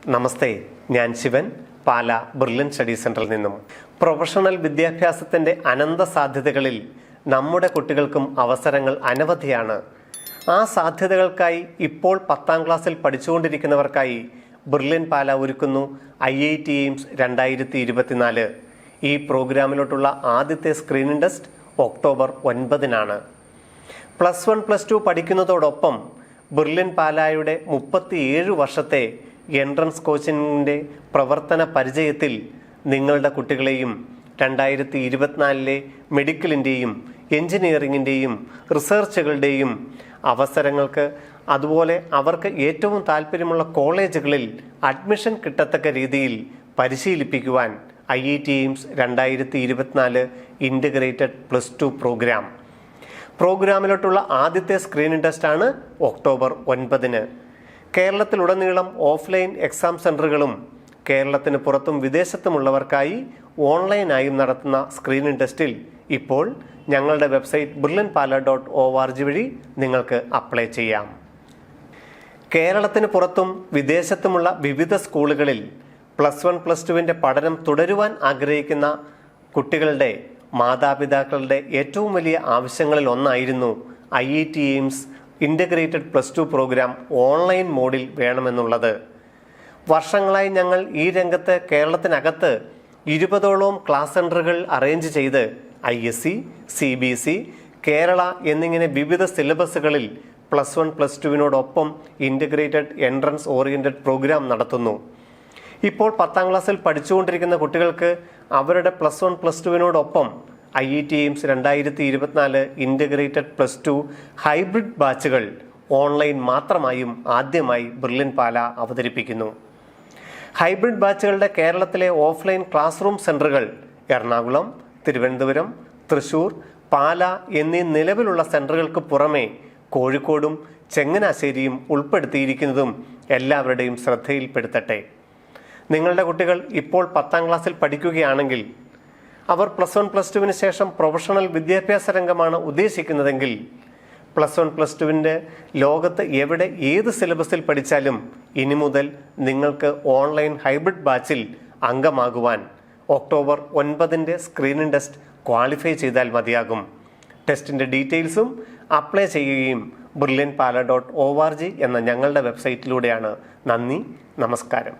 നമസ്തേ, ഞാൻ ശിവൻ, പാല brilliant study സെന്ററിൽ നിന്നും. പ്രൊഫഷണൽ വിദ്യാഭ്യാസത്തിൻ്റെ അനന്ത സാധ്യതകളിൽ നമ്മുടെ കുട്ടികൾക്കും അവസരങ്ങൾ അനവധിയാണ്. ആ സാധ്യതകൾക്കായി ഇപ്പോൾ 10ാം ക്ലാസ്സിൽ പഠിച്ചുകൊണ്ടിരിക്കുന്നവർക്കായി ബ്രില്യൻ പാല ഒരുക്കുന്നു IIT എയിംസ് 2024. ഈ പ്രോഗ്രാമിലോട്ടുള്ള ആദ്യത്തെ സ്ക്രീനിംഗ് ടെസ്റ്റ് ഒക്ടോബർ 9-നാണ്. +1 +2 പഠിക്കുന്നതോടൊപ്പം ബ്രില്യൻ പാലായുടെ 37 വർഷത്തെ എൻട്രൻസ് കോച്ചിങ്ങിൻ്റെ പ്രവർത്തന പരിചയത്തിൽ നിങ്ങളുടെ കുട്ടികളെയും 2024 മെഡിക്കലിൻ്റെയും എഞ്ചിനീയറിങ്ങിൻ്റെയും റിസർച്ചുകളുടെയും അവസരങ്ങൾക്ക്, അതുപോലെ അവർക്ക് ഏറ്റവും താല്പര്യമുള്ള കോളേജുകളിൽ അഡ്മിഷൻ കിട്ടത്തക്ക രീതിയിൽ പരിശീലിപ്പിക്കുവാൻ IIT എയിംസ് 2024 ഇൻ്റഗ്രേറ്റഡ് +2 പ്രോഗ്രാമിലോട്ടുള്ള ആദ്യത്തെ സ്ക്രീനിംഗ് ടെസ്റ്റാണ് ഒക്ടോബർ 9-ന്. കേരളത്തിലുടനീളം ഓഫ്ലൈൻ എക്സാം സെൻ്ററുകളും കേരളത്തിന് പുറത്തും വിദേശത്തുമുള്ളവർക്കായി ഓൺലൈനായും നടത്തുന്ന സ്ക്രീനിംഗ് ടെസ്റ്റിൽ ഇപ്പോൾ ഞങ്ങളുടെ വെബ്സൈറ്റ് brilliantpala.org വഴി നിങ്ങൾക്ക് അപ്ലൈ ചെയ്യാം. കേരളത്തിന് പുറത്തും വിദേശത്തുമുള്ള വിവിധ സ്കൂളുകളിൽ +1 +2 പഠനം തുടരുവാൻ ആഗ്രഹിക്കുന്ന കുട്ടികളുടെ മാതാപിതാക്കളുടെ ഏറ്റവും വലിയ ആവശ്യങ്ങളിൽ ഒന്നായിരുന്നു IIT AIIMS integrated +2 programme online മോഡിൽ വേണമെന്നുള്ളത്. വർഷങ്ങളായി ഞങ്ങൾ ഈ രംഗത്ത് കേരളത്തിനകത്ത് 20ഓളം ക്ലാസ് സെൻ്ററുകൾ അറേഞ്ച് ചെയ്ത് ISC, CBSE, കേരള എന്നിങ്ങനെ വിവിധ സിലബസുകളിൽ +1 +2 ഇൻ്റഗ്രേറ്റഡ് എൻട്രൻസ് ഓറിയൻറ്റഡ് പ്രോഗ്രാം നടത്തുന്നു. ഇപ്പോൾ 10ാം ക്ലാസ്സിൽ പഠിച്ചുകൊണ്ടിരിക്കുന്ന കുട്ടികൾക്ക് അവരുടെ +1 +2 IIT എയിംസ് 2024 ഇൻ്റഗ്രേറ്റഡ് +2 ഹൈബ്രിഡ് ബാച്ചുകൾ ഓൺലൈൻ മാത്രമായും ആദ്യമായി ബ്രില്യൻ പാല അവതരിപ്പിക്കുന്നു. ഹൈബ്രിഡ് ബാച്ചുകളുടെ കേരളത്തിലെ ഓഫ്ലൈൻ ക്ലാസ് റൂം സെൻ്ററുകൾ എറണാകുളം, തിരുവനന്തപുരം, തൃശൂർ, പാല എന്നീ നിലവിലുള്ള സെൻ്ററുകൾക്ക് പുറമെ കോഴിക്കോടും ചങ്ങനാശ്ശേരിയും ഉൾപ്പെടുത്തിയിരിക്കുന്നതും എല്ലാവരുടെയും ശ്രദ്ധയിൽപ്പെടുത്തട്ടെ. നിങ്ങളുടെ കുട്ടികൾ ഇപ്പോൾ 10ാം ക്ലാസ്സിൽ പഠിക്കുകയാണെങ്കിൽ അവർ +1 +2 ശേഷം പ്രൊഫഷണൽ വിദ്യാഭ്യാസ രംഗമാണ് ഉദ്ദേശിക്കുന്നതെങ്കിൽ +1 +2 ലോകത്ത് എവിടെ ഏത് സിലബസിൽ പഠിച്ചാലും ഇനി മുതൽ നിങ്ങൾക്ക് ഓൺലൈൻ ഹൈബ്രിഡ് ബാച്ചിൽ അംഗമാകുവാൻ ഒക്ടോബർ 9 സ്ക്രീനിംഗ് ടെസ്റ്റ് ക്വാളിഫൈ ചെയ്താൽ മതിയാകും. ടെസ്റ്റിൻ്റെ ഡീറ്റെയിൽസും അപ്ലൈ ചെയ്യുകയും brilliantpala.org എന്ന ഞങ്ങളുടെ വെബ്സൈറ്റിലൂടെയാണ്. നന്ദി, നമസ്കാരം.